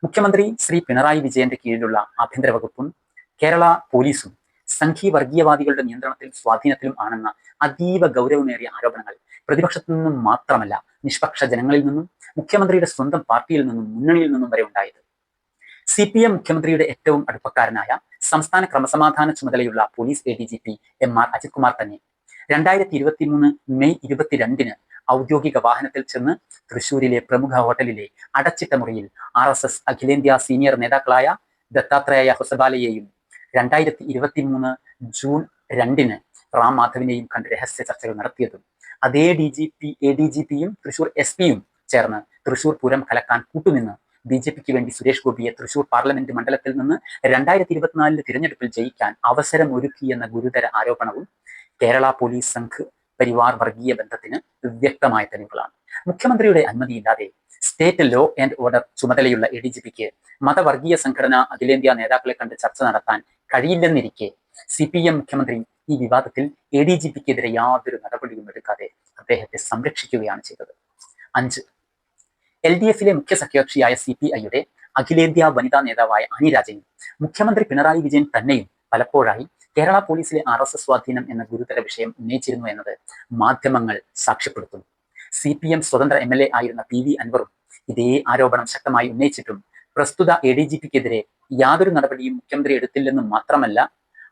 മുഖ്യമന്ത്രി ശ്രീ പിണറായി വിജയന്റെ കീഴിലുള്ള ആഭ്യന്തര വകുപ്പും കേരള പോലീസും സംഘി വർഗീയവാദികളുടെ നിയന്ത്രണത്തിൽ സ്വാധീനത്തിലും ആണെന്ന അതീവ ഗൗരവമേറിയ ആരോപണങ്ങൾ പ്രതിപക്ഷത്തു നിന്നും മാത്രമല്ല നിഷ്പക്ഷ ജനങ്ങളിൽ നിന്നും മുഖ്യമന്ത്രിയുടെ സ്വന്തം പാർട്ടിയിൽ നിന്നും മുന്നണിയിൽ നിന്നും വരെ ഉണ്ടായത്. CPM മുഖ്യമന്ത്രിയുടെ ഏറ്റവും അടുപ്പക്കാരനായ സംസ്ഥാന ക്രമസമാധാന ചുമതലയുള്ള police ADGP MR Ajith Kumar തന്നെ 2023 മെയ് 22-ന് ഔദ്യോഗിക വാഹനത്തിൽ ചെന്ന് തൃശൂരിലെ പ്രമുഖ ഹോട്ടലിലെ അടച്ചിട്ട മുറിയിൽ RSS അഖിലേന്ത്യാ സീനിയർ നേതാക്കളായ ദത്താത്രേയ ഹൊസബാലയെയും 2023 ജൂൺ 2-ന് റാം മാധവിനെയും കണ്ട് രഹസ്യ ചർച്ചകൾ നടത്തിയതും അതേ ADGPയും തൃശൂർ SP-യും ചേർന്ന് തൃശൂർ പൂരം കലക്കാൻ കൂട്ടുനിന്ന് BJPക്ക് വേണ്ടി സുരേഷ് ഗോപിയെ തൃശൂർ പാർലമെന്റ് മണ്ഡലത്തിൽ നിന്ന് 2024 തിരഞ്ഞെടുപ്പിൽ ജയിക്കാൻ അവസരമൊരുക്കിയെന്ന ഗുരുതര ആരോപണവും കേരള പോലീസ് സംഘ് പരിവാർ വർഗീയ ബന്ധത്തിന് വ്യക്തമായ തെളിവുകളാണ്. മുഖ്യമന്ത്രിയുടെ അനുമതിയില്ലാതെ സ്റ്റേറ്റ് ലോ ആൻഡ് ഓർഡർ ചുമതലയുള്ള ADGPക്ക് മതവർഗീയ സംഘടനാ അഖിലേന്ത്യാ നേതാക്കളെ കണ്ട് ചർച്ച നടത്താൻ കഴിയില്ലെന്നിരിക്കെ CPM മുഖ്യമന്ത്രി ഈ വിവാദത്തിൽ ADGPക്കെതിരെ യാതൊരു നടപടിയും എടുക്കാതെ അദ്ദേഹത്തെ സംരക്ഷിക്കുകയാണ് ചെയ്തത്. 5. LDFിലെ മുഖ്യ സഖ്യകക്ഷിയായ CPIയുടെ അഖിലേന്ത്യാ വനിതാ നേതാവായ ആനി രാജയും മുഖ്യമന്ത്രി പിണറായി വിജയൻ തന്നെയും പലപ്പോഴായി കേരള പോലീസിലെ RSS സ്വാധീനം എന്ന ഗുരുതര വിഷയം ഉന്നയിച്ചിരുന്നു എന്നത് മാധ്യമങ്ങൾ സാക്ഷ്യപ്പെടുത്തുന്നു. CPM സ്വതന്ത്ര MLA ആയിരുന്ന PV അൻവറും ഇതേ ആരോപണം ശക്തമായി ഉന്നയിച്ചിട്ടും പ്രസ്തുത ADGPക്കെതിരെ യാതൊരു നടപടിയും മുഖ്യമന്ത്രി എടുത്തില്ലെന്നും മാത്രമല്ല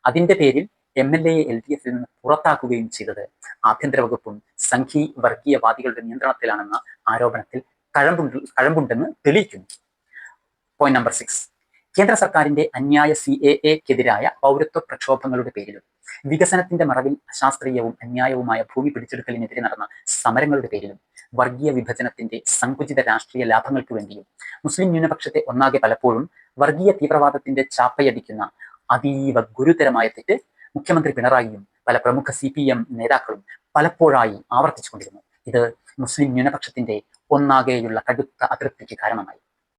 അതിന്റെ പേരിൽ MLAയെ LDFിൽ നിന്ന് പുറത്താക്കുകയും ചെയ്തത് ആഭ്യന്തര വകുപ്പും സംഘി വർഗീയവാദികളുടെ നിയന്ത്രണത്തിലാണെന്ന ആരോപണത്തിൽ കഴമ്പുണ്ടെന്ന് തെളിയിക്കുന്നു. Point number 6. കേന്ദ്ര സർക്കാരിന്റെ അന്യായ CAAക്കെതിരായ പൗരത്വ പ്രക്ഷോഭങ്ങളുടെ പേരിലും വികസനത്തിന്റെ മറവിൽ അശാസ്ത്രീയവും അന്യായവുമായ ഭൂമി പിടിച്ചെടുക്കലിനെതിരെ നടന്ന സമരങ്ങളുടെ പേരിലും വർഗീയ വിഭജനത്തിന്റെ സങ്കുചിത രാഷ്ട്രീയ ലാഭങ്ങൾക്ക് വേണ്ടിയും മുസ്ലിം ന്യൂനപക്ഷത്തെ ഒന്നാകെ പലപ്പോഴും വർഗീയ തീവ്രവാദത്തിന്റെ ചാപ്പയടിക്കുന്ന അതീവ ഗുരുതരമായ തെറ്റ് മുഖ്യമന്ത്രി പിണറായിയും പല പ്രമുഖ CPM നേതാക്കളും പലപ്പോഴായി ആവർത്തിച്ചുകൊണ്ടിരുന്നു. ഇത് മുസ്ലിം ന്യൂനപക്ഷത്തിന്റെ ഒന്നാകെയുള്ള കടുത്ത അതൃപ്തിക്ക് കാരണമായി.